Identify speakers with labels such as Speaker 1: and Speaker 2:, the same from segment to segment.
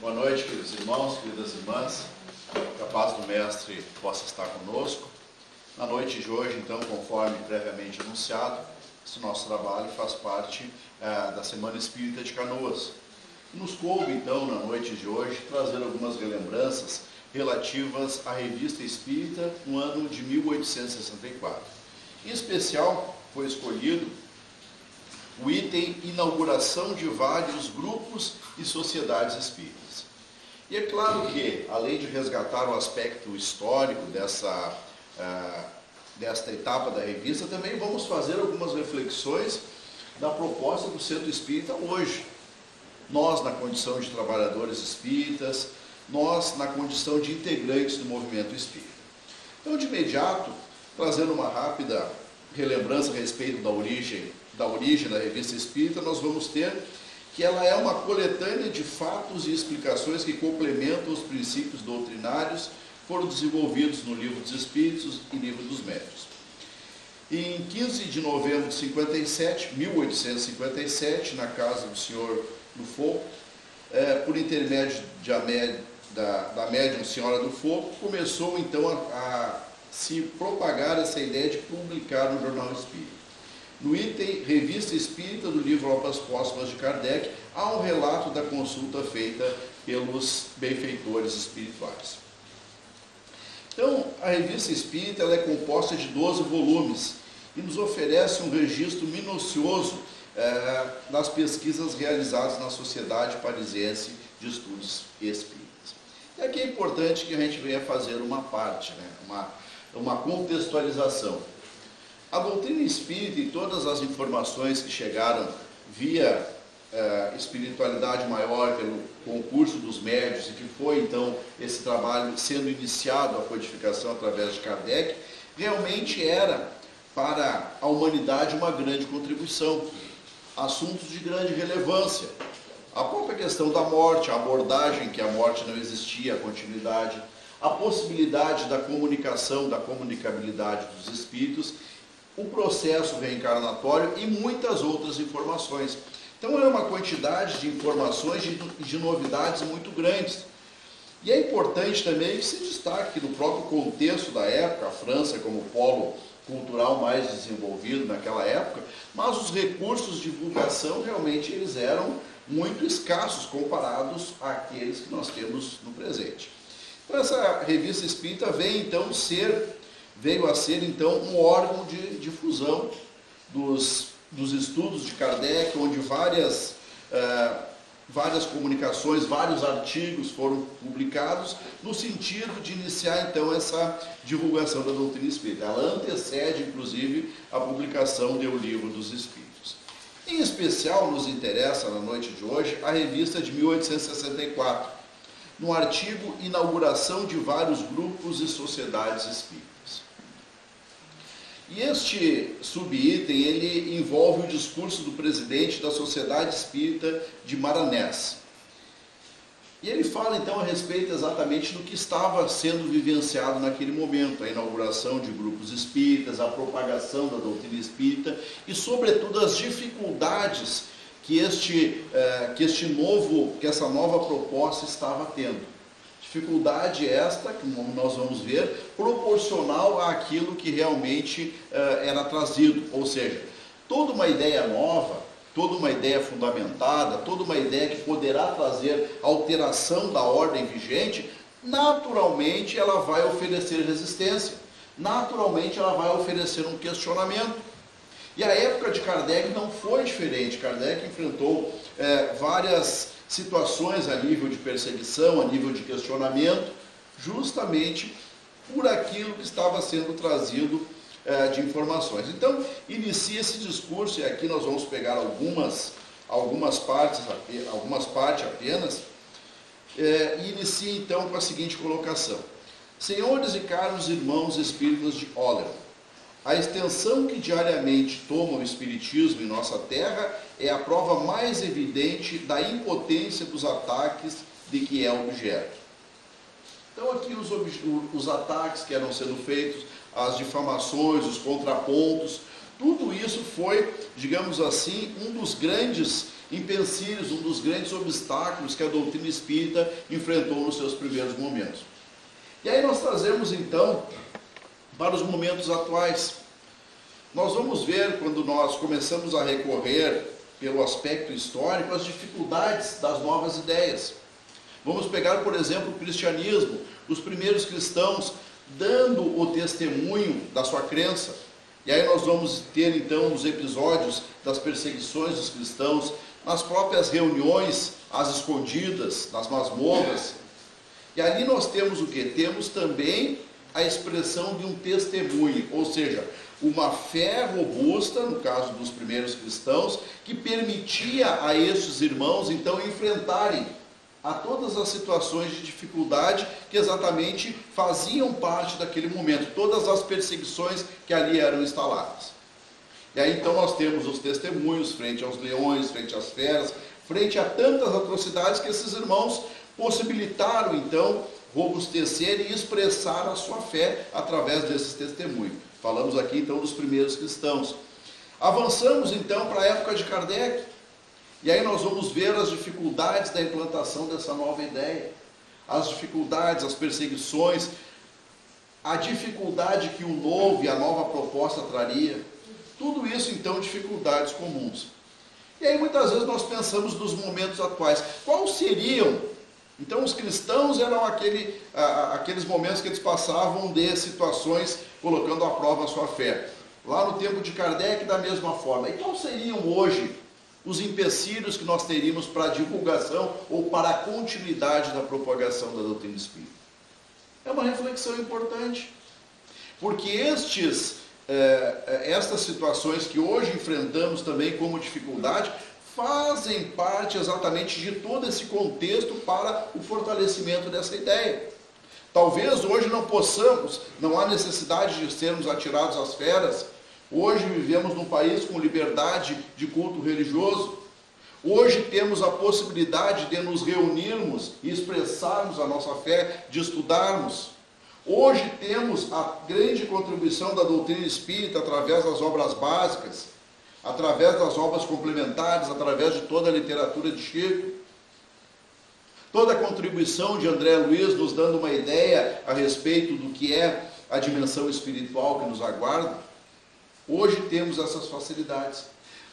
Speaker 1: Boa noite, queridos irmãos, queridas irmãs. Que a paz do Mestre possa estar conosco. Na noite de hoje, então, conforme previamente anunciado, esse nosso trabalho faz parte da Semana Espírita de Canoas. Nos coube, então, na noite de hoje, trazer algumas relembranças relativas à Revista Espírita no ano de 1864. Em especial, foi escolhido o item inauguração de vários grupos e sociedades espíritas. E é claro que, além de resgatar o aspecto histórico desta etapa da revista, também vamos fazer algumas reflexões da proposta do Centro Espírita hoje. Nós, na condição de trabalhadores espíritas, nós, na condição de integrantes do movimento espírita. Então, de imediato, trazendo uma rápida relembrança a respeito da origem da Revista Espírita, nós vamos ter que ela é uma coletânea de fatos e explicações que complementam os princípios doutrinários que foram desenvolvidos no Livro dos Espíritos e Livro dos Médiuns. Em 15 de novembro de 1857, na casa do senhor Dufour, por intermédio da médium Senhora Dufour, começou então a se propagar essa ideia de publicar no Jornal Espírita. No item Revista Espírita do livro Obras Póstumas de Kardec, há um relato da consulta feita pelos benfeitores espirituais. Então, a Revista Espírita ela é composta de 12 volumes e nos oferece um registro minucioso das pesquisas realizadas na Sociedade Parisiense de Estudos Espíritas. E aqui é importante que a gente venha fazer uma parte, uma contextualização. A doutrina espírita e todas as informações que chegaram via espiritualidade maior, pelo concurso dos médiuns, e que foi então esse trabalho sendo iniciado, a codificação através de Kardec, realmente era para a humanidade uma grande contribuição. Assuntos de grande relevância. A própria questão da morte, a abordagem que a morte não existia, a continuidade, a possibilidade da comunicação, da comunicabilidade dos espíritos, o processo reencarnatório e muitas outras informações. Então é uma quantidade de informações e de novidades muito grandes. E é importante também que se destaque que no próprio contexto da época, a França como polo cultural mais desenvolvido naquela época, mas os recursos de divulgação realmente eles eram muito escassos comparados àqueles que nós temos no presente. Então essa revista espírita veio a ser então um órgão de difusão dos estudos de Kardec, onde várias comunicações, vários artigos foram publicados no sentido de iniciar então essa divulgação da doutrina espírita. Ela antecede inclusive a publicação do Livro dos Espíritos. Em especial nos interessa na noite de hoje a revista de 1864, no artigo Inauguração de vários grupos e sociedades espíritas. E este subitem, ele envolve o discurso do presidente da Sociedade Espírita de Maranhão. E ele fala então a respeito exatamente do que estava sendo vivenciado naquele momento, a inauguração de grupos espíritas, a propagação da doutrina espírita e, sobretudo, as dificuldades que essa nova proposta estava tendo. Dificuldade esta, como nós vamos ver, proporcional àquilo que realmente era trazido. Ou seja, toda uma ideia nova, toda uma ideia fundamentada, toda uma ideia que poderá trazer alteração da ordem vigente, naturalmente ela vai oferecer resistência, naturalmente ela vai oferecer um questionamento. E a época de Kardec não foi diferente. Kardec enfrentou várias situações a nível de perseguição, a nível de questionamento, justamente por aquilo que estava sendo trazido de informações. Então, inicia esse discurso, e aqui nós vamos pegar algumas partes apenas, e inicia então com a seguinte colocação. Senhores e caros irmãos espíritas de Óleron, a extensão que diariamente toma o Espiritismo em nossa terra é a prova mais evidente da impotência dos ataques de que é objeto. Então aqui os ataques que eram sendo feitos, as difamações, os contrapontos, tudo isso foi, digamos assim, um dos grandes empecilhos, um dos grandes obstáculos que a doutrina espírita enfrentou nos seus primeiros momentos. E aí nós trazemos então para os momentos atuais. Nós vamos ver, quando nós começamos a recorrer pelo aspecto histórico, as dificuldades das novas ideias. Vamos pegar, por exemplo, o cristianismo, os primeiros cristãos dando o testemunho da sua crença. E aí nós vamos ter então os episódios das perseguições dos cristãos, nas próprias reuniões, às escondidas, nas masmorras. E ali nós temos o quê? Temos também a expressão de um testemunho, ou seja, uma fé robusta, no caso dos primeiros cristãos, que permitia a estes irmãos então enfrentarem a todas as situações de dificuldade que exatamente faziam parte daquele momento, todas as perseguições que ali eram instaladas. E aí então nós temos os testemunhos frente aos leões, frente às feras, frente a tantas atrocidades que esses irmãos possibilitaram então robustecer e expressar a sua fé através desses testemunhos. Falamos aqui então dos primeiros cristãos. Avançamos então para a época de Kardec. E aí nós vamos ver as dificuldades da implantação dessa nova ideia, as dificuldades, as perseguições, a dificuldade que o novo e a nova proposta traria. Tudo isso então dificuldades comuns. E aí muitas vezes nós pensamos nos momentos atuais. Quais seriam? Então os cristãos eram aqueles momentos que eles passavam de situações colocando à prova a sua fé. Lá no tempo de Kardec da mesma forma. E quais seriam hoje os empecilhos que nós teríamos para a divulgação ou para a continuidade da propagação da doutrina espírita? É uma reflexão importante, porque estas situações que hoje enfrentamos também como dificuldade, fazem parte exatamente de todo esse contexto para o fortalecimento dessa ideia. Talvez hoje não há necessidade de sermos atirados às feras. Hoje vivemos num país com liberdade de culto religioso. Hoje temos a possibilidade de nos reunirmos e expressarmos a nossa fé, de estudarmos. Hoje temos a grande contribuição da doutrina espírita através das obras básicas, através das obras complementares, através de toda a literatura de Chico. Toda a contribuição de André Luiz nos dando uma ideia a respeito do que é a dimensão espiritual que nos aguarda. Hoje temos essas facilidades,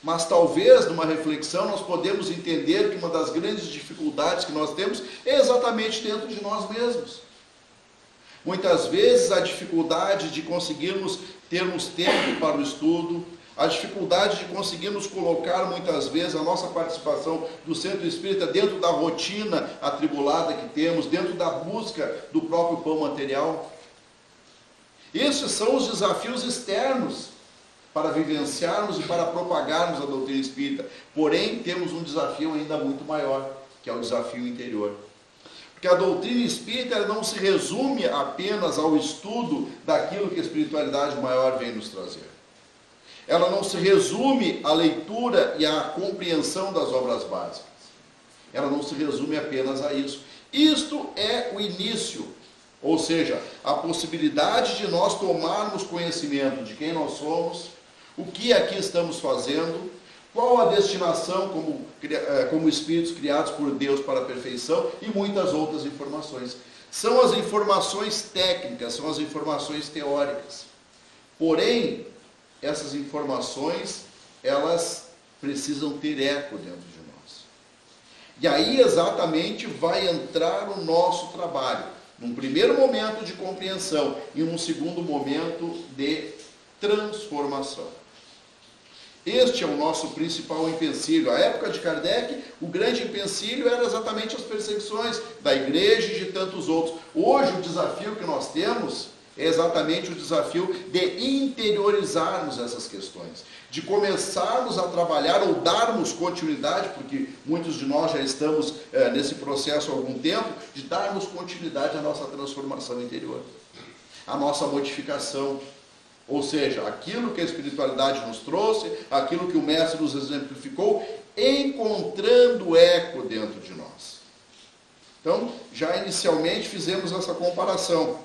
Speaker 1: mas talvez numa reflexão nós podemos entender que uma das grandes dificuldades que nós temos é exatamente dentro de nós mesmos. Muitas vezes a dificuldade de conseguirmos termos tempo para o estudo, a dificuldade de conseguirmos colocar muitas vezes a nossa participação do centro espírita dentro da rotina atribulada que temos, dentro da busca do próprio pão material. Esses são os desafios externos para vivenciarmos e para propagarmos a doutrina espírita. Porém, temos um desafio ainda muito maior, que é o desafio interior. Porque a doutrina espírita ela não se resume apenas ao estudo daquilo que a espiritualidade maior vem nos trazer. Ela não se resume à leitura e à compreensão das obras básicas. Ela não se resume apenas a isso. Isto é o início, ou seja, a possibilidade de nós tomarmos conhecimento de quem nós somos, o que aqui estamos fazendo, qual a destinação como espíritos criados por Deus para a perfeição e muitas outras informações. São as informações técnicas, são as informações teóricas. Porém, essas informações, elas precisam ter eco dentro de nós. E aí exatamente vai entrar o nosso trabalho. Num primeiro momento de compreensão e num segundo momento de transformação. Este é o nosso principal empecilho. A época de Kardec, o grande empecilho era exatamente as perseguições da igreja e de tantos outros. Hoje o desafio que nós temos é exatamente o desafio de interiorizarmos essas questões, de começarmos a trabalhar ou darmos continuidade, porque muitos de nós já estamos nesse processo há algum tempo, de darmos continuidade à nossa transformação interior, à nossa modificação. Ou seja, aquilo que a espiritualidade nos trouxe, aquilo que o Mestre nos exemplificou, encontrando eco dentro de nós. Então, já inicialmente fizemos essa comparação.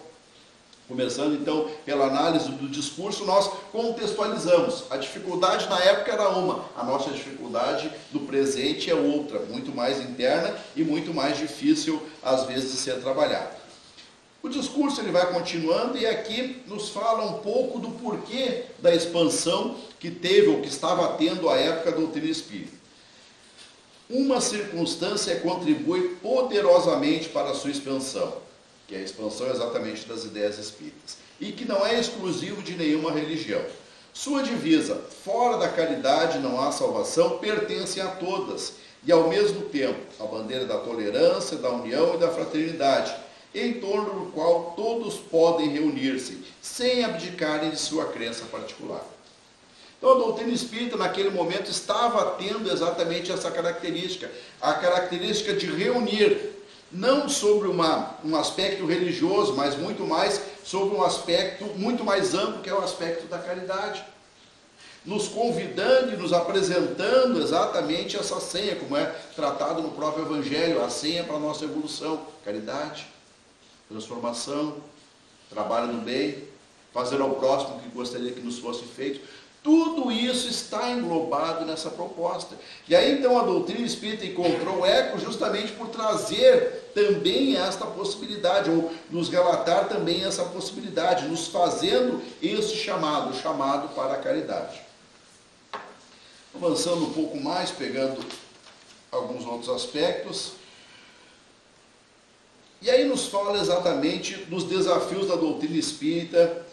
Speaker 1: Começando então pela análise do discurso, nós contextualizamos. A dificuldade na época era uma, a nossa dificuldade do presente é outra, muito mais interna e muito mais difícil às vezes de ser trabalhada. O discurso ele vai continuando e aqui nos fala um pouco do porquê da expansão que teve ou que estava tendo a época da doutrina espírita. Uma circunstância contribui poderosamente para a sua expansão, que é a expansão exatamente das ideias espíritas, e que não é exclusivo de nenhuma religião. Sua divisa, fora da caridade não há salvação, pertence a todas, e ao mesmo tempo a bandeira da tolerância, da união e da fraternidade, em torno do qual todos podem reunir-se, sem abdicarem de sua crença particular. Então a doutrina espírita naquele momento estava tendo exatamente essa característica, a característica de reunir, não sobre um aspecto religioso, mas muito mais sobre um aspecto muito mais amplo, que é o aspecto da caridade. Nos convidando e nos apresentando exatamente essa senha, como é tratado no próprio Evangelho, a senha para a nossa evolução: caridade, transformação, trabalho do bem, fazer ao próximo o que gostaria que nos fosse feito. Tudo isso está englobado nessa proposta. E aí então a doutrina espírita encontrou eco justamente por trazer também esta possibilidade, ou nos relatar também essa possibilidade, nos fazendo esse chamado, o chamado para a caridade. Avançando um pouco mais, pegando alguns outros aspectos. E aí nos fala exatamente dos desafios da doutrina espírita,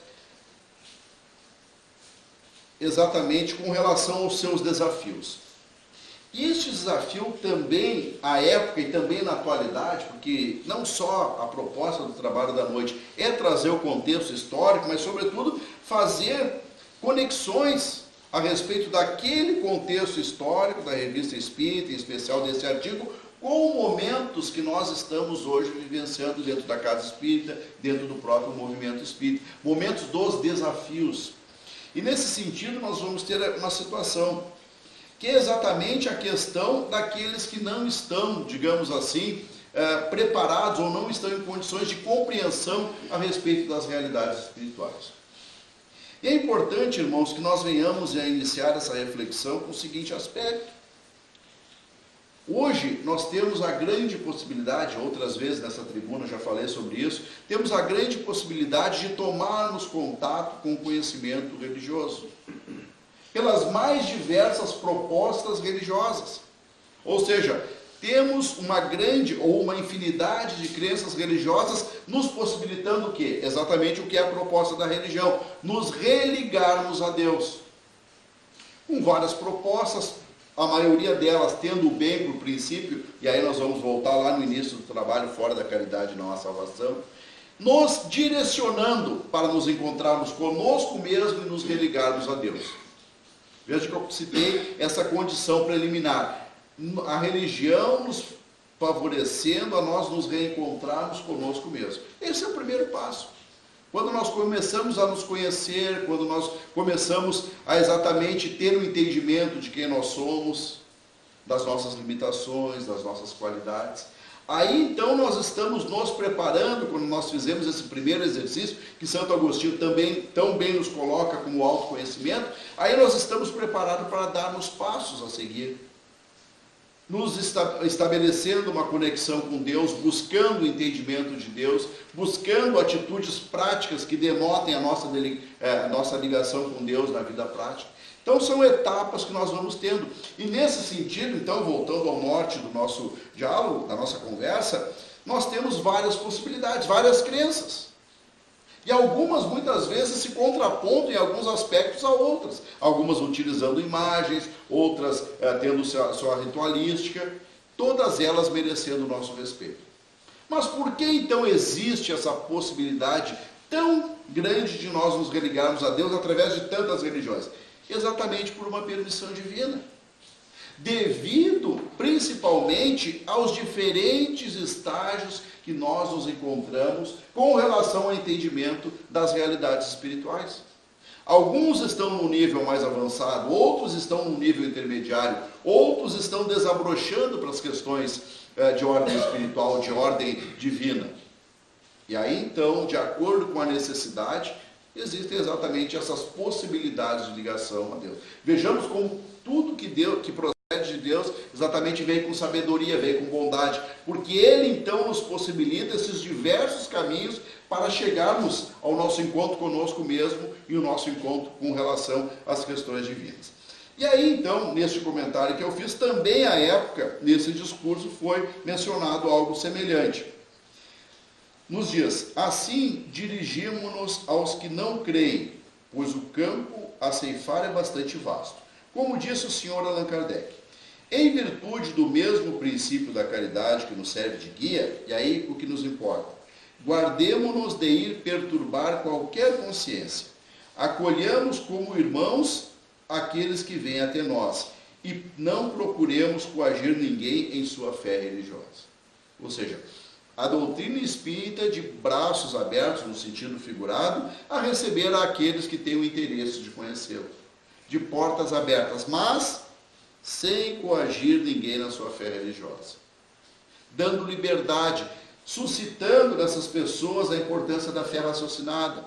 Speaker 1: exatamente com relação aos seus desafios. E este desafio também, à época e também na atualidade, porque não só a proposta do trabalho da noite é trazer o contexto histórico, mas sobretudo fazer conexões a respeito daquele contexto histórico da Revista Espírita, em especial desse artigo, com momentos que nós estamos hoje vivenciando dentro da Casa Espírita, dentro do próprio movimento espírita, momentos dos desafios. E nesse sentido nós vamos ter uma situação, que é exatamente a questão daqueles que não estão, digamos assim, preparados ou não estão em condições de compreensão a respeito das realidades espirituais. E é importante, irmãos, que nós venhamos a iniciar essa reflexão com o seguinte aspecto. Hoje nós temos a grande possibilidade, outras vezes nessa tribuna já falei sobre isso, temos a grande possibilidade de tomarmos contato com o conhecimento religioso, pelas mais diversas propostas religiosas. Ou seja, temos uma grande ou uma infinidade de crenças religiosas nos possibilitando o quê? Exatamente o que é a proposta da religião, nos religarmos a Deus. Com várias propostas, a maioria delas tendo o bem por princípio, e aí nós vamos voltar lá no início do trabalho, fora da caridade não há salvação, nos direcionando para nos encontrarmos conosco mesmo e nos religarmos a Deus. Veja que eu citei essa condição preliminar. A religião nos favorecendo a nós nos reencontrarmos conosco mesmo. Esse é o primeiro passo. Quando nós começamos a nos conhecer, quando nós começamos a exatamente ter o entendimento de quem nós somos, das nossas limitações, das nossas qualidades, aí então nós estamos nos preparando, quando nós fizemos esse primeiro exercício, que Santo Agostinho também tão bem nos coloca como autoconhecimento, aí nós estamos preparados para darmos passos a seguir, nos estabelecendo uma conexão com Deus, buscando o entendimento de Deus, buscando atitudes práticas que denotem a nossa ligação com Deus na vida prática. Então são etapas que nós vamos tendo. E nesse sentido, então, voltando ao norte do nosso diálogo, da nossa conversa, nós temos várias possibilidades, várias crenças. E algumas, muitas vezes, se contrapondo em alguns aspectos a outras. Algumas utilizando imagens, outras tendo sua ritualística, todas elas merecendo o nosso respeito. Mas por que então existe essa possibilidade tão grande de nós nos religarmos a Deus através de tantas religiões? Exatamente por uma permissão divina. Devido, principalmente, aos diferentes estágios que nós nos encontramos com relação ao entendimento das realidades espirituais. Alguns estão num nível mais avançado, outros estão num nível intermediário, outros estão desabrochando para as questões de ordem espiritual, de ordem divina. E aí então, de acordo com a necessidade, existem exatamente essas possibilidades de ligação a Deus. Vejamos como tudo que procede de Deus exatamente vem com sabedoria, vem com bondade, porque Ele então nos possibilita esses diversos caminhos para chegarmos ao nosso encontro conosco mesmo e o nosso encontro com relação às questões divinas. E aí então, neste comentário que eu fiz, também à época, nesse discurso, foi mencionado algo semelhante. Nos diz, assim dirigimos-nos aos que não creem, pois o campo a ceifar é bastante vasto. Como disse o Sr. Allan Kardec, em virtude do mesmo princípio da caridade que nos serve de guia, e aí o que nos importa, guardemo-nos de ir perturbar qualquer consciência, acolhamos como irmãos aqueles que vêm até nós, e não procuremos coagir ninguém em sua fé religiosa. Ou seja, a doutrina espírita de braços abertos, no sentido figurado, a receber aqueles que têm o interesse de conhecê-lo. De portas abertas, mas sem coagir ninguém na sua fé religiosa. Dando liberdade, suscitando nessas pessoas a importância da fé raciocinada,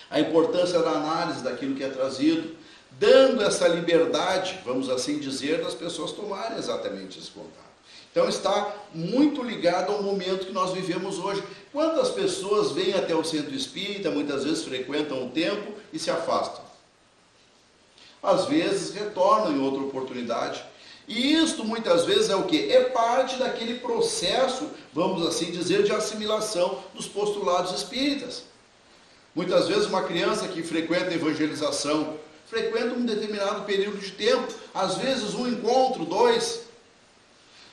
Speaker 1: a importância da análise daquilo que é trazido, dando essa liberdade, vamos assim dizer, das pessoas tomarem exatamente esse contato. Então está muito ligado ao momento que nós vivemos hoje. Quantas pessoas vêm até o centro espírita, muitas vezes frequentam um tempo e se afastam. Às vezes retornam em outra oportunidade. E isto muitas vezes é o quê? É parte daquele processo, vamos assim dizer, de assimilação dos postulados espíritas. Muitas vezes uma criança que frequenta a evangelização, frequenta um determinado período de tempo, às vezes um encontro, dois.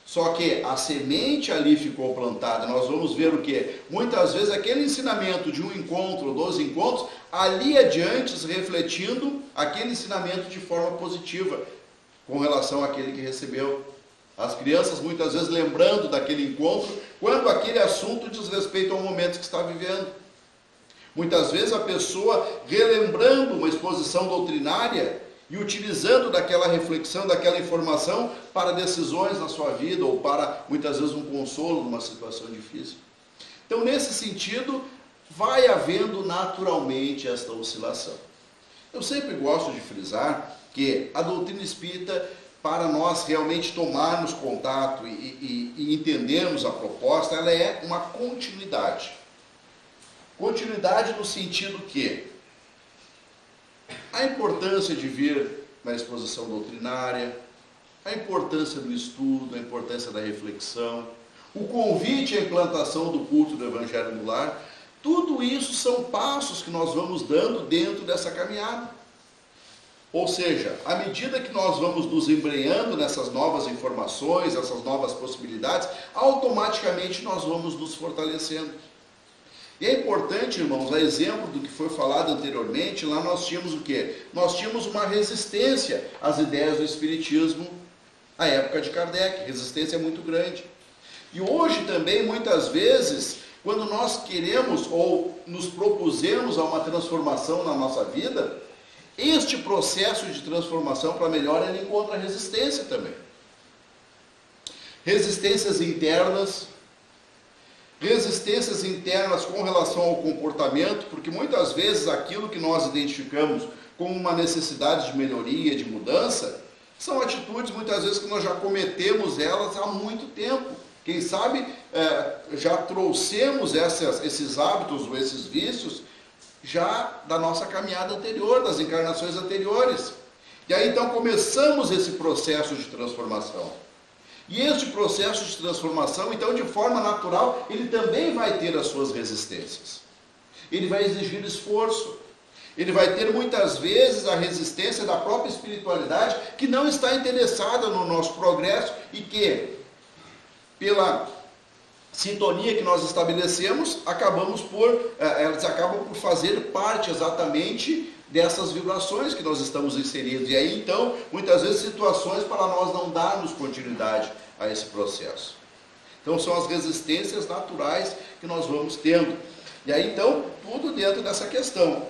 Speaker 1: Só que a semente ali ficou plantada. Nós vamos ver o quê? Muitas vezes aquele ensinamento de um encontro, 12 encontros, ali adiante refletindo aquele ensinamento de forma positiva com relação àquele que recebeu. As crianças muitas vezes lembrando daquele encontro quando aquele assunto diz respeito ao momento que está vivendo. Muitas vezes a pessoa relembrando uma exposição doutrinária e utilizando daquela reflexão, daquela informação para decisões na sua vida ou para, muitas vezes, um consolo numa situação difícil. Então, nesse sentido, vai havendo naturalmente esta oscilação. Eu sempre gosto de frisar que a doutrina espírita, para nós realmente tomarmos contato e entendermos a proposta, ela é uma continuidade. Continuidade no sentido que a importância de vir na exposição doutrinária, a importância do estudo, a importância da reflexão, o convite à implantação do culto do Evangelho no lar, tudo isso são passos que nós vamos dando dentro dessa caminhada. Ou seja, à medida que nós vamos nos embrenhando nessas novas informações, essas novas possibilidades, automaticamente nós vamos nos fortalecendo. E é importante, irmãos, a exemplo do que foi falado anteriormente, lá nós tínhamos o quê? Nós tínhamos uma resistência às ideias do Espiritismo à época de Kardec, resistência muito grande. E hoje também, muitas vezes, quando nós queremos ou nos propusemos a uma transformação na nossa vida, este processo de transformação para melhor, ele encontra resistência também. Resistências internas com relação ao comportamento, porque muitas vezes aquilo que nós identificamos como uma necessidade de melhoria, de mudança, são atitudes muitas vezes que nós já cometemos elas há muito tempo. Quem sabe já trouxemos esses hábitos ou esses vícios já da nossa caminhada anterior, das encarnações anteriores. E aí então começamos esse processo de transformação. E este processo de transformação, então, de forma natural, ele também vai ter as suas resistências. Ele vai exigir esforço. Ele vai ter, muitas vezes, a resistência da própria espiritualidade, que não está interessada no nosso progresso e que, pela sintonia que nós estabelecemos, elas acabam por fazer parte exatamente dessas vibrações que nós estamos inseridos. E aí, então, muitas vezes situações para nós não darmos continuidade a esse processo. Então, são as resistências naturais que nós vamos tendo. E aí, então, tudo dentro dessa questão.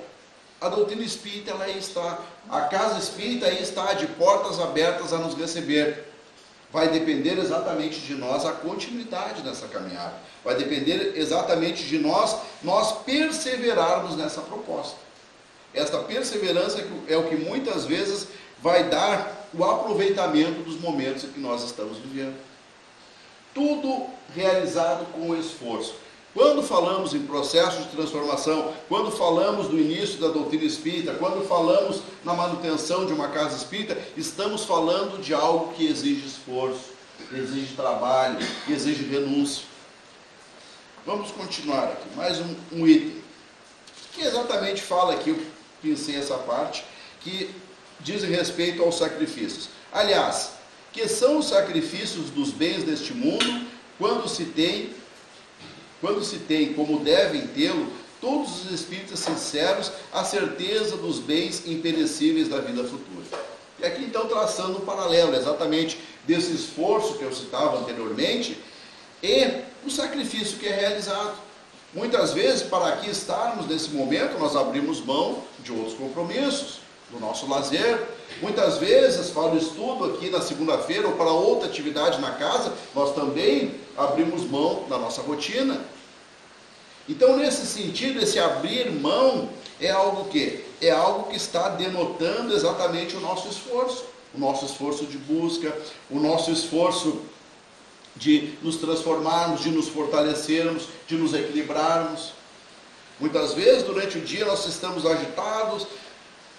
Speaker 1: A doutrina espírita, ela aí está, a casa espírita aí está de portas abertas a nos receber. vai depender exatamente de nós a continuidade dessa caminhada. Vai depender exatamente de nós perseverarmos nessa proposta. Esta perseverança é o que muitas vezes vai dar o aproveitamento dos momentos em que nós estamos vivendo. Tudo realizado com esforço. Quando falamos em processo de transformação, quando falamos do início da doutrina espírita, quando falamos na manutenção de uma casa espírita, estamos falando de algo que exige esforço, exige trabalho, exige renúncia. Vamos continuar aqui, mais um item, que exatamente fala aqui, eu pensei essa parte, que diz respeito aos sacrifícios. Aliás, que são os sacrifícios dos bens deste mundo, quando se tem como devem tê-lo todos os espíritos sinceros a certeza dos bens imperecíveis da vida futura. E aqui então traçando um paralelo exatamente desse esforço que eu citava anteriormente e o sacrifício que é realizado. Muitas vezes, para aqui estarmos nesse momento, nós abrimos mão de outros compromissos, do nosso lazer. Muitas vezes, para o estudo aqui na segunda-feira ou para outra atividade na casa, nós também abrimos mão da nossa rotina. Então, nesse sentido, esse abrir mão é algo que? É algo que está denotando exatamente o nosso esforço de busca, o nosso esforço de nos transformarmos, de nos fortalecermos, de nos equilibrarmos. Muitas vezes, durante o dia, nós estamos agitados,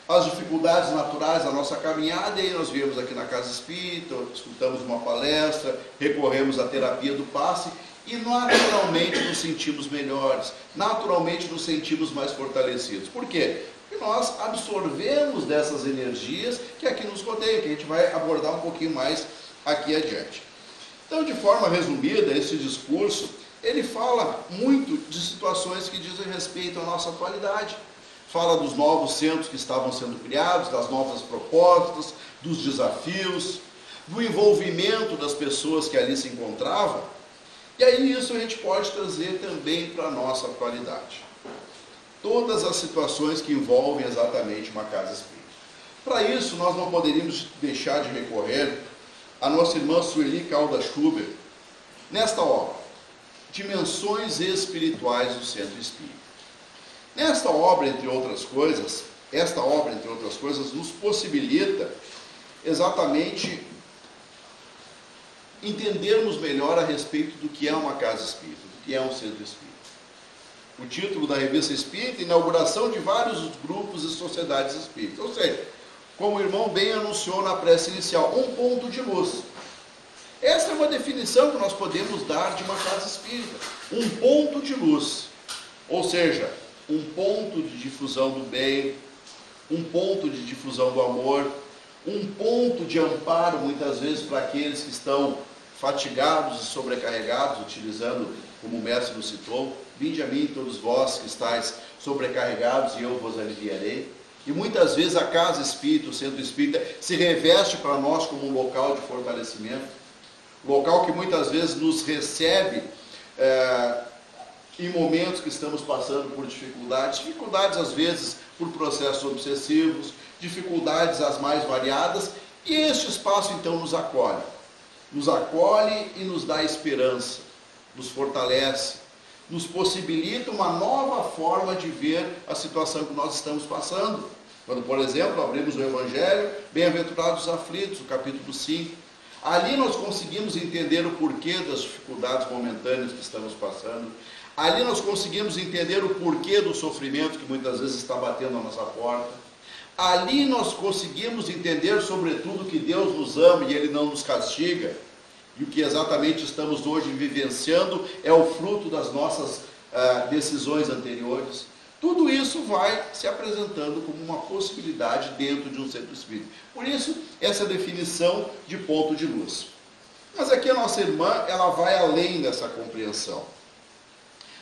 Speaker 1: as dificuldades naturais da nossa caminhada, e aí nós viemos aqui na Casa Espírita, escutamos uma palestra, recorremos à terapia do passe, e naturalmente nos sentimos melhores, naturalmente nos sentimos mais fortalecidos. Por quê? Porque nós absorvemos dessas energias que aqui nos rodeiam, que a gente vai abordar um pouquinho mais aqui adiante. Então, de forma resumida, esse discurso, ele fala muito de situações que dizem respeito à nossa atualidade. Fala dos novos centros que estavam sendo criados, das novas propostas, dos desafios, do envolvimento das pessoas que ali se encontravam. E aí isso a gente pode trazer também para a nossa atualidade. Todas as situações que envolvem exatamente uma casa espírita. Para isso, nós não poderíamos deixar de recorrer a nossa irmã Sueli Caldas Schubert, nesta obra, Dimensões Espirituais do Centro Espírita. Esta obra, entre outras coisas, nos possibilita exatamente entendermos melhor a respeito do que é uma casa espírita, do que é um centro espírita. O título da revista espírita, inauguração de vários grupos e sociedades espíritas, ou seja, como o irmão bem anunciou na prece inicial, um ponto de luz. Essa é uma definição que nós podemos dar de uma casa espírita, um ponto de luz, ou seja, um ponto de difusão do bem, um ponto de difusão do amor, um ponto de amparo, muitas vezes, para aqueles que estão fatigados e sobrecarregados, utilizando, como o mestre nos citou, vinde a mim todos vós que estáis sobrecarregados e eu vos aliviarei. E muitas vezes a casa espírita, o centro espírita, se reveste para nós como um local de fortalecimento, local que muitas vezes nos recebe em momentos que estamos passando por dificuldades às vezes por processos obsessivos, dificuldades as mais variadas, e este espaço então nos acolhe e nos dá esperança, nos fortalece, nos possibilita uma nova forma de ver a situação que nós estamos passando. Quando, por exemplo, abrimos o Evangelho, Bem-aventurados os aflitos, o capítulo 5, ali nós conseguimos entender o porquê das dificuldades momentâneas que estamos passando, ali nós conseguimos entender o porquê do sofrimento que muitas vezes está batendo à nossa porta, ali nós conseguimos entender, sobretudo, que Deus nos ama e Ele não nos castiga, e o que exatamente estamos hoje vivenciando é o fruto das nossas decisões anteriores. Tudo isso vai se apresentando como uma possibilidade dentro de um centro espírita. Por isso, essa definição de ponto de luz. Mas aqui a nossa irmã, ela vai além dessa compreensão.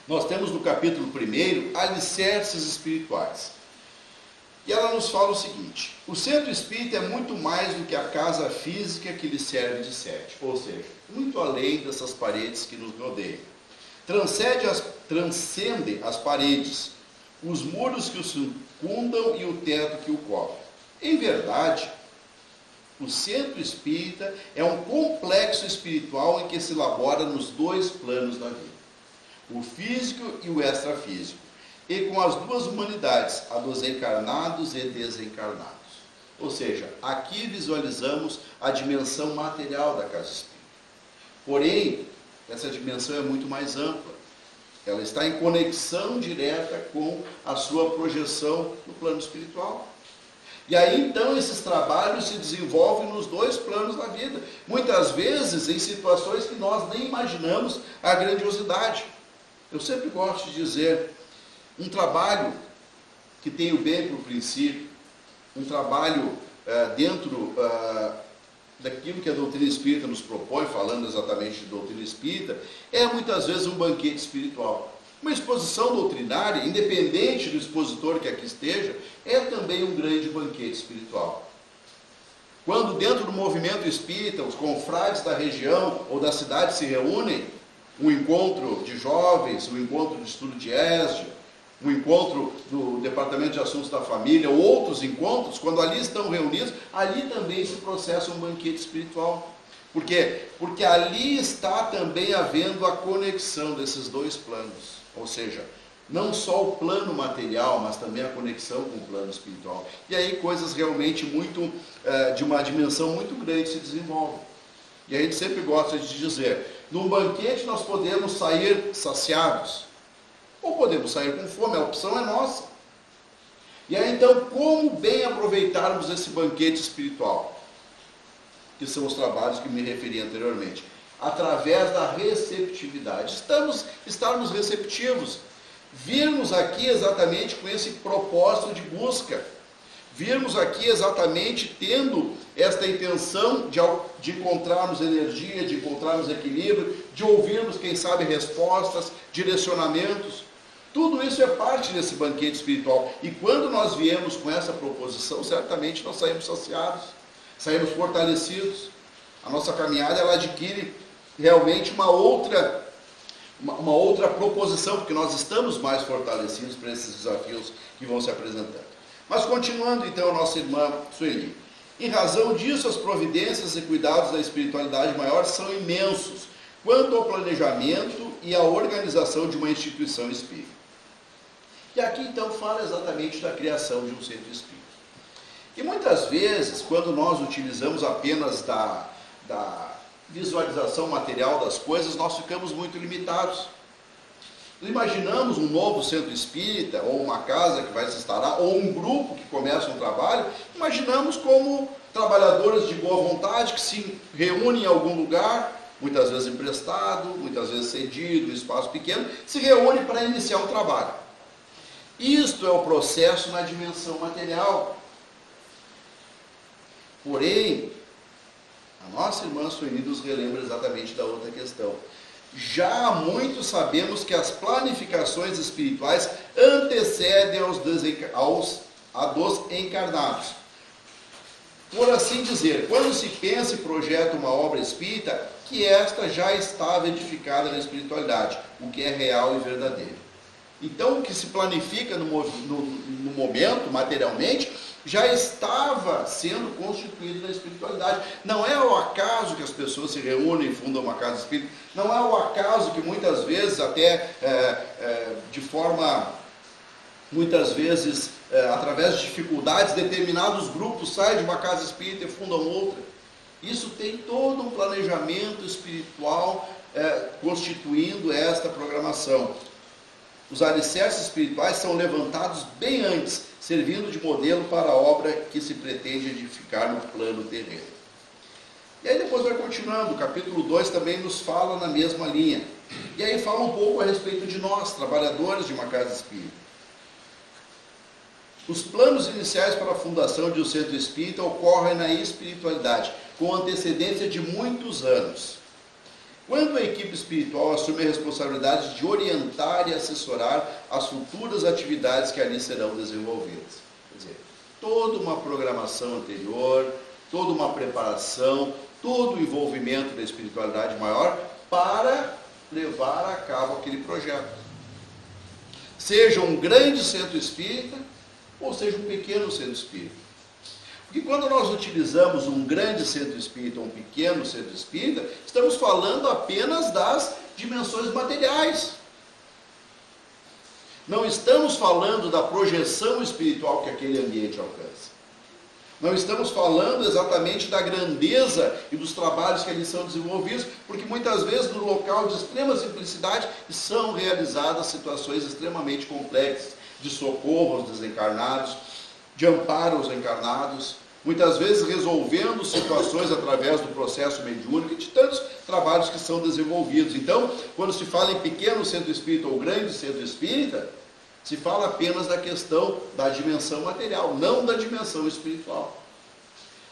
Speaker 1: Nós temos no capítulo 1, alicerces espirituais. E ela nos fala o seguinte: o centro espírita é muito mais do que a casa física que lhe serve de sede, ou seja, muito além dessas paredes que nos rodeiam. Transcende as paredes, os muros que o circundam e o teto que o cobre. Em verdade, O centro espírita é um complexo espiritual em que se elabora nos dois planos da vida, o físico e o extrafísico, e com as duas humanidades, a dos encarnados e desencarnados. Ou seja, aqui visualizamos a dimensão material da casa espírita. Porém, essa dimensão é muito mais ampla. Ela está em conexão direta com a sua projeção no plano espiritual. E aí então esses trabalhos se desenvolvem nos dois planos da vida, muitas vezes em situações que nós nem imaginamos a grandiosidade. Eu sempre gosto de dizer, um trabalho que tem o bem por princípio, um trabalho dentro daquilo que a doutrina espírita nos propõe, falando exatamente de doutrina espírita, é muitas vezes um banquete espiritual. Uma exposição doutrinária, independente do expositor que aqui esteja, é também um grande banquete espiritual. Quando dentro do movimento espírita, os confrades da região ou da cidade se reúnem, um encontro de jovens, um encontro de estudo de ESG, um encontro do Departamento de Assuntos da Família, ou outros encontros, quando ali estão reunidos, ali também se processa um banquete espiritual. Por quê? Porque ali está também havendo a conexão desses dois planos. Ou seja, não só o plano material, mas também a conexão com o plano espiritual. E aí coisas realmente muito, de uma dimensão muito grande se desenvolvem. E a gente sempre gosta de dizer, num banquete nós podemos sair saciados, ou podemos sair com fome, a opção é nossa. E aí então, como bem aproveitarmos esse banquete espiritual? Que são os trabalhos que me referi anteriormente. Através da receptividade. Estarmos receptivos. Virmos aqui exatamente com esse propósito de busca. Virmos aqui exatamente tendo esta intenção de encontrarmos energia, de encontrarmos equilíbrio, de ouvirmos, quem sabe, respostas, direcionamentos. Tudo isso é parte desse banquete espiritual. E quando nós viemos com essa proposição, certamente nós saímos saciados, saímos fortalecidos. A nossa caminhada ela adquire realmente uma outra proposição, porque nós estamos mais fortalecidos para esses desafios que vão se apresentando. Mas continuando então a nossa irmã Sueli. Em razão disso, as providências e cuidados da espiritualidade maior são imensos, quanto ao planejamento e à organização de uma instituição espírita. E aqui então fala exatamente da criação de um centro espírita. E muitas vezes, quando nós utilizamos apenas da visualização material das coisas, nós ficamos muito limitados. Imaginamos um novo centro espírita, ou uma casa que vai se instalar, ou um grupo que começa um trabalho, imaginamos como trabalhadores de boa vontade que se reúnem em algum lugar, muitas vezes emprestado, muitas vezes cedido, um espaço pequeno, se reúnem para iniciar um trabalho. Isto é o processo na dimensão material. Porém, a nossa irmã Sueli nos relembra exatamente da outra questão. Já há muito sabemos que as planificações espirituais antecedem a dos encarnados. Por assim dizer, quando se pensa e projeta uma obra espírita, que esta já estava edificada na espiritualidade, o que é real e verdadeiro. Então, o que se planifica no momento, materialmente, já estava sendo constituído na espiritualidade. Não é ao acaso que as pessoas se reúnem e fundam uma casa espírita, não é ao acaso que muitas vezes, até de forma, muitas vezes, através de dificuldades, determinados grupos saem de uma casa espírita e fundam outra. Isso tem todo um planejamento espiritual constituindo esta programação. Os alicerces espirituais são levantados bem antes, servindo de modelo para a obra que se pretende edificar no plano terreno. E aí depois vai continuando, o capítulo 2 também nos fala na mesma linha. E aí fala um pouco a respeito de nós, trabalhadores de uma casa espírita. Os planos iniciais para a fundação de um centro espírita ocorrem na espiritualidade, com antecedência de muitos anos. Quando a equipe espiritual assume a responsabilidade de orientar e assessorar as futuras atividades que ali serão desenvolvidas. Quer dizer, toda uma programação anterior, toda uma preparação, todo o envolvimento da espiritualidade maior para levar a cabo aquele projeto. Seja um grande centro espírita ou seja um pequeno centro espírita. Porque quando nós utilizamos um grande centro espírita ou um pequeno centro espírita, estamos falando apenas das dimensões materiais. Não estamos falando da projeção espiritual que aquele ambiente alcança. Não estamos falando exatamente da grandeza e dos trabalhos que ali são desenvolvidos, porque muitas vezes no local de extrema simplicidade são realizadas situações extremamente complexas, de socorro aos desencarnados, de amparo aos encarnados, muitas vezes resolvendo situações através do processo mediúnico e de tantos trabalhos que são desenvolvidos. Então, quando se fala em pequeno centro espírita ou grande centro espírita, se fala apenas da questão da dimensão material, não da dimensão espiritual.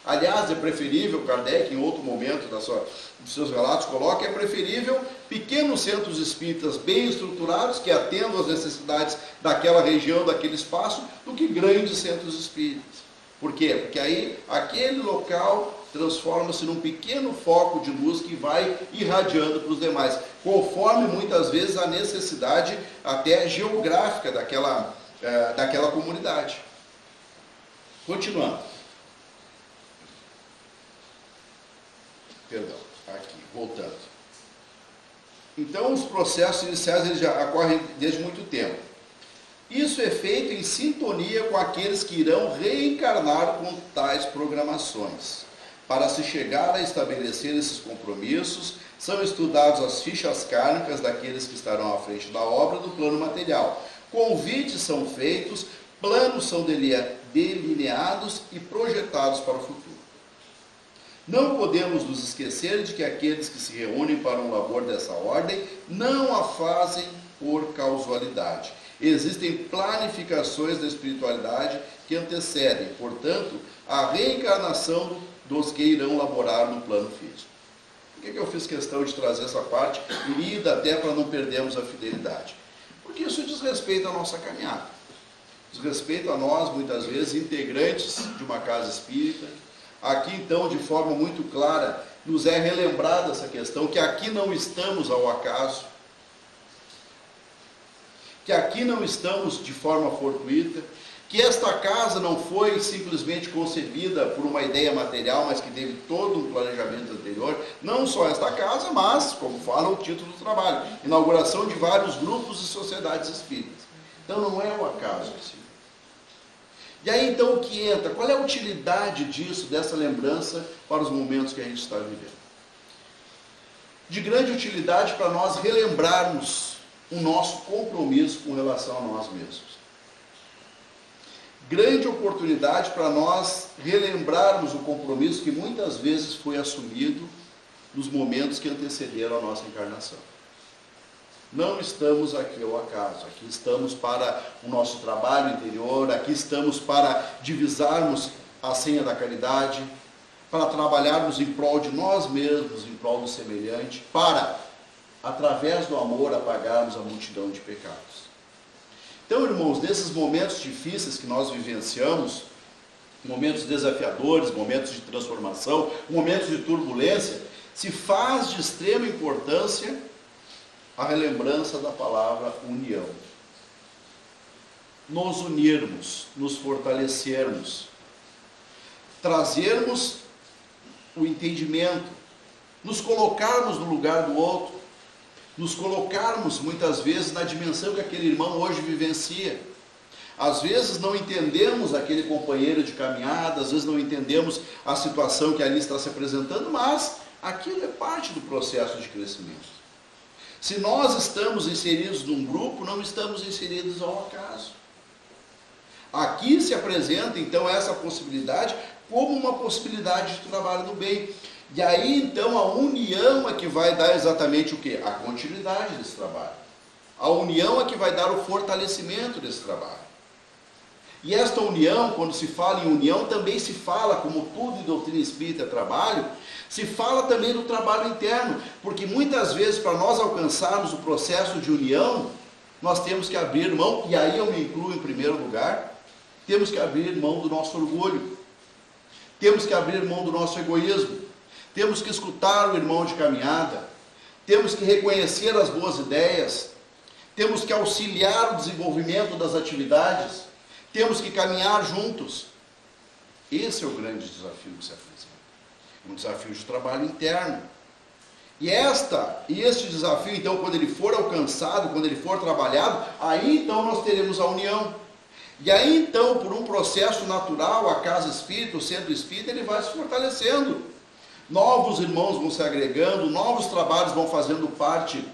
Speaker 1: Aliás, é preferível, Kardec, em outro momento dos seus relatos, coloca, é preferível pequenos centros espíritas bem estruturados, que atendam às necessidades daquela região, daquele espaço, do que grandes centros espíritas. Por quê? Porque aí aquele local transforma-se num pequeno foco de luz que vai irradiando para os demais, conforme muitas vezes a necessidade até geográfica daquela comunidade. Continuando. Perdão, aqui, voltando. Então, os processos iniciais eles já ocorrem desde muito tempo. Isso é feito em sintonia com aqueles que irão reencarnar com tais programações. Para se chegar a estabelecer esses compromissos, são estudados as fichas kármicas daqueles que estarão à frente da obra do plano material. Convites são feitos, planos são delineados e projetados para o futuro. Não podemos nos esquecer de que aqueles que se reúnem para um labor dessa ordem não a fazem por causalidade. Existem planificações da espiritualidade que antecedem, portanto, a reencarnação dos que irão laborar no plano físico. Por que eu fiz questão de trazer essa parte lida até para não perdermos a fidelidade? Porque isso diz respeito à nossa caminhada. Diz respeito a nós, muitas vezes, integrantes de uma casa espírita. Aqui, então, de forma muito clara, nos é relembrada essa questão, que aqui não estamos ao acaso, que aqui não estamos de forma fortuita, que esta casa não foi simplesmente concebida por uma ideia material, mas que teve todo um planejamento anterior, não só esta casa, mas, como fala o título do trabalho, inauguração de vários grupos e sociedades espíritas. Então não é o acaso assim. E aí então o que entra? Qual é a utilidade disso, dessa lembrança para os momentos que a gente está vivendo? De grande utilidade para nós relembrarmos o nosso compromisso com relação a nós mesmos. Grande oportunidade para nós relembrarmos o compromisso que muitas vezes foi assumido nos momentos que antecederam a nossa encarnação. Não estamos aqui ao acaso, aqui estamos para o nosso trabalho interior, aqui estamos para divisarmos a senha da caridade, para trabalharmos em prol de nós mesmos, em prol do semelhante, para, através do amor, apagarmos a multidão de pecados. Então, irmãos, nesses momentos difíceis que nós vivenciamos, momentos desafiadores, momentos de transformação, momentos de turbulência, se faz de extrema importância a relembrança da palavra união. Nos unirmos, nos fortalecermos, trazermos o entendimento, nos colocarmos no lugar do outro, nos colocarmos muitas vezes na dimensão que aquele irmão hoje vivencia. Às vezes não entendemos aquele companheiro de caminhada, às vezes não entendemos a situação que ali está se apresentando, mas aquilo é parte do processo de crescimento. Se nós estamos inseridos num grupo, não estamos inseridos ao acaso. Aqui se apresenta então essa possibilidade como uma possibilidade de trabalho do bem. E aí então a união é que vai dar exatamente o quê? A continuidade desse trabalho. A união é que vai dar o fortalecimento desse trabalho. E esta união, quando se fala em união, também se fala, como tudo em doutrina espírita é trabalho, se fala também do trabalho interno, porque muitas vezes para nós alcançarmos o processo de união, nós temos que abrir mão, e aí eu me incluo em primeiro lugar, temos que abrir mão do nosso orgulho, temos que abrir mão do nosso egoísmo, temos que escutar o irmão de caminhada, temos que reconhecer as boas ideias, temos que auxiliar o desenvolvimento das atividades, temos que caminhar juntos. Esse é o grande desafio que se apresenta. Um desafio de trabalho interno. E este desafio, então, quando ele for alcançado, quando ele for trabalhado, aí então nós teremos a união. E aí então, por um processo natural, a casa espírita, o centro espírita, ele vai se fortalecendo. Novos irmãos vão se agregando, novos trabalhos vão fazendo parte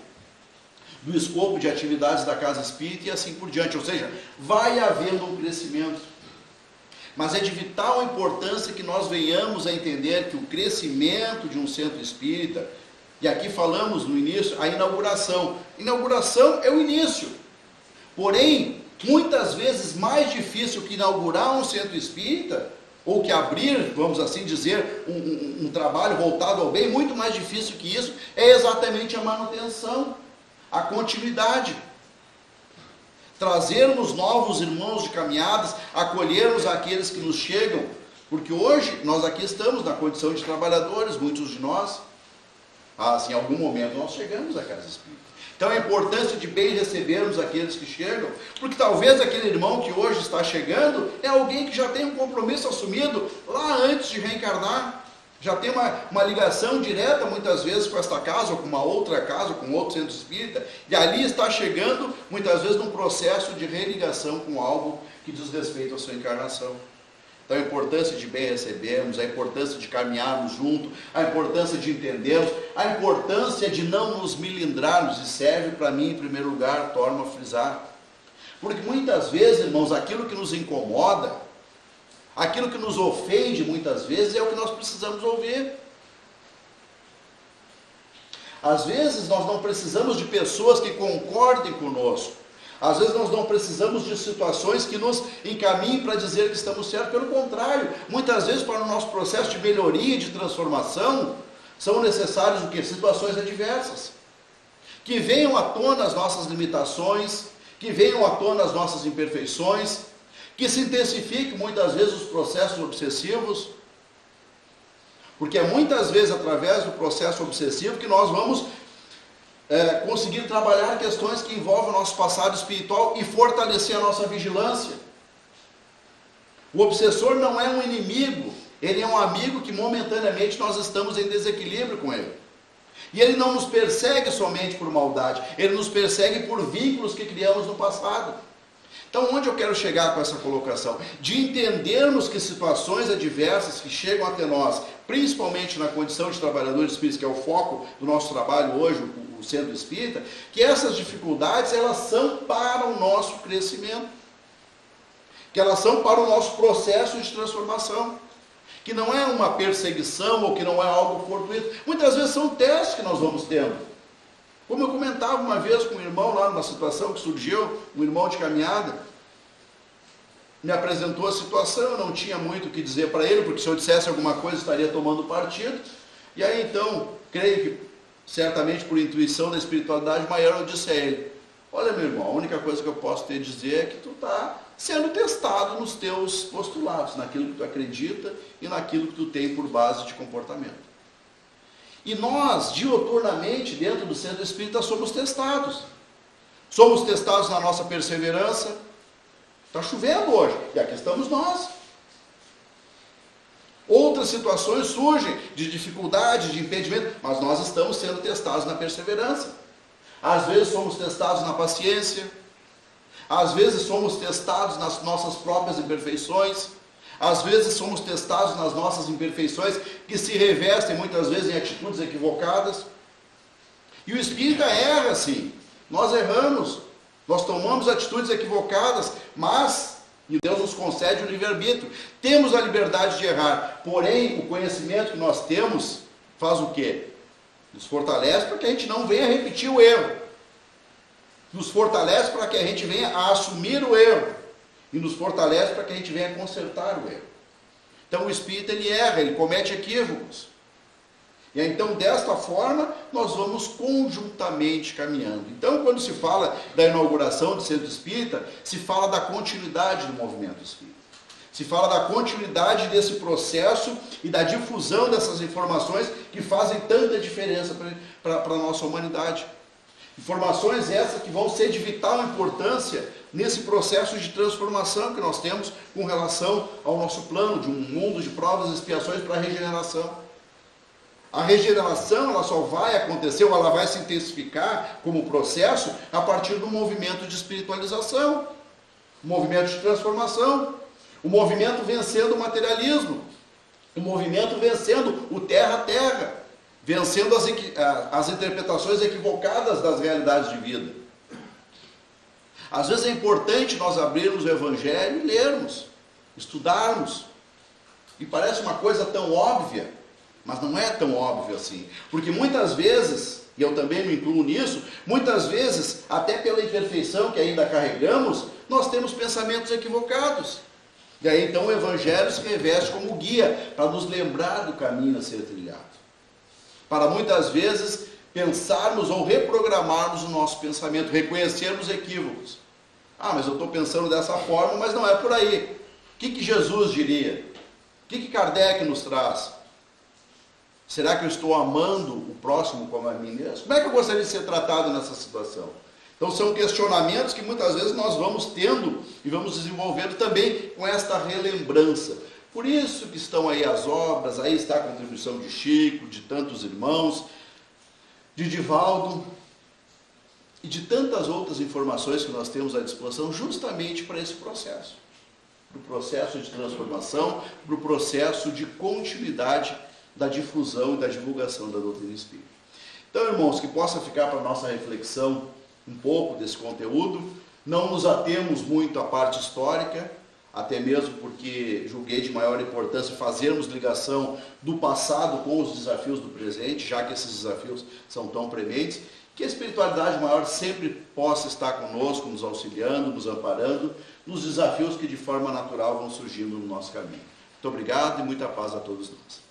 Speaker 1: do escopo de atividades da casa espírita e assim por diante. Ou seja, vai havendo um crescimento. Mas é de vital importância que nós venhamos a entender que o crescimento de um centro espírita, e aqui falamos no início, a inauguração. Inauguração é o início. Porém, muitas vezes mais difícil que inaugurar um centro espírita, ou que abrir, vamos assim dizer, um trabalho voltado ao bem, muito mais difícil que isso, é exatamente a manutenção, a continuidade. Trazermos novos irmãos de caminhadas, acolhermos aqueles que nos chegam, porque hoje nós aqui estamos na condição de trabalhadores, muitos de nós, em algum momento nós chegamos à casa espírita. Então a importância de bem recebermos aqueles que chegam, porque talvez aquele irmão que hoje está chegando é alguém que já tem um compromisso assumido lá antes de reencarnar, já tem uma ligação direta muitas vezes com esta casa, ou com uma outra casa, ou com outro centro espírita, e ali está chegando muitas vezes num processo de religação com algo que diz respeito à sua encarnação. Então a importância de bem recebermos, a importância de caminharmos junto, a importância de entendermos, a importância de não nos milindrarmos, e serve para mim em primeiro lugar, torno a frisar. Porque muitas vezes, irmãos, aquilo que nos incomoda, aquilo que nos ofende muitas vezes é o que nós precisamos ouvir. Às vezes nós não precisamos de pessoas que concordem conosco. Às vezes nós não precisamos de situações que nos encaminhem para dizer que estamos certos. Pelo contrário, muitas vezes para o nosso processo de melhoria e de transformação, são necessárias o quê? Situações adversas. Que venham à tona as nossas limitações, que venham à tona as nossas imperfeições, que se intensifiquem muitas vezes os processos obsessivos, porque é muitas vezes através do processo obsessivo que nós vamos conseguir trabalhar questões que envolvem o nosso passado espiritual e fortalecer a nossa vigilância. O obsessor não é um inimigo, ele é um amigo que momentaneamente nós estamos em desequilíbrio com ele. E ele não nos persegue somente por maldade, ele nos persegue por vínculos que criamos no passado. Então, onde eu quero chegar com essa colocação? De entendermos que situações adversas que chegam até nós, principalmente na condição de trabalhadores espíritas, que é o foco do nosso trabalho hoje, o centro espírita, que essas dificuldades, elas são para o nosso crescimento, que elas são para o nosso processo de transformação, que não é uma perseguição ou que não é algo fortuito. Muitas vezes são testes que nós vamos tendo. Como eu comentava uma vez com um irmão lá numa situação que surgiu, um irmão de caminhada, me apresentou a situação, eu não tinha muito o que dizer para ele, porque se eu dissesse alguma coisa estaria tomando partido, e aí então, creio que certamente por intuição da espiritualidade maior, eu disse a ele: olha meu irmão, a única coisa que eu posso te dizer é que tu está sendo testado nos teus postulados, naquilo que tu acredita e naquilo que tu tem por base de comportamento. E nós, diuturnamente, dentro do centro espírita, somos testados. Somos testados na nossa perseverança. Está chovendo hoje, e aqui estamos nós. Outras situações surgem de dificuldade, de impedimento, mas nós estamos sendo testados na perseverança. Às vezes somos testados na paciência, às vezes somos testados nas nossas próprias imperfeições, às vezes somos testados nas nossas imperfeições, que se revestem muitas vezes em atitudes equivocadas. E o espírita erra sim, nós erramos, nós tomamos atitudes equivocadas, mas Deus nos concede o livre-arbítrio. Temos a liberdade de errar, porém o conhecimento que nós temos faz o quê? Nos fortalece para que a gente não venha repetir o erro. Nos fortalece para que a gente venha a assumir o erro. E nos fortalece para que a gente venha consertar o erro. Então o espírita ele erra, ele comete equívocos. E aí, então desta forma nós vamos conjuntamente caminhando. Então quando se fala da inauguração do centro espírita, se fala da continuidade do movimento espírita. Se fala da continuidade desse processo e da difusão dessas informações que fazem tanta diferença para a nossa humanidade. Informações essas que vão ser de vital importância nesse processo de transformação que nós temos com relação ao nosso plano de um mundo de provas e expiações para a regeneração. A regeneração ela só vai acontecer, ou ela vai se intensificar como processo a partir do movimento de espiritualização, o movimento de transformação, o movimento vencendo o materialismo, o movimento vencendo o terra-terra, vencendo as interpretações equivocadas das realidades de vida. Às vezes é importante nós abrirmos o Evangelho e lermos, estudarmos. E parece uma coisa tão óbvia, mas não é tão óbvio assim. Porque muitas vezes, e eu também me incluo nisso, muitas vezes, até pela imperfeição que ainda carregamos, nós temos pensamentos equivocados. E aí então o Evangelho se reveste como guia para nos lembrar do caminho a ser trilhado. Para muitas vezes pensarmos ou reprogramarmos o nosso pensamento, reconhecermos equívocos. Ah, mas eu estou pensando dessa forma, mas não é por aí. O que Jesus diria? O que Kardec nos traz? Será que eu estou amando o próximo como a mim mesmo? Como é que eu gostaria de ser tratado nessa situação? Então são questionamentos que muitas vezes nós vamos tendo e vamos desenvolvendo também com esta relembrança. Por isso que estão aí as obras, aí está a contribuição de Chico, de tantos irmãos, de Divaldo e de tantas outras informações que nós temos à disposição justamente para esse processo. Para o processo de transformação, para o processo de continuidade da difusão e da divulgação da doutrina espírita. Então, irmãos, que possa ficar para a nossa reflexão um pouco desse conteúdo. Não nos atemos muito à parte histórica, até mesmo porque julguei de maior importância fazermos ligação do passado com os desafios do presente, já que esses desafios são tão prementes, que a espiritualidade maior sempre possa estar conosco, nos auxiliando, nos amparando, nos desafios que de forma natural vão surgindo no nosso caminho. Muito obrigado e muita paz a todos nós.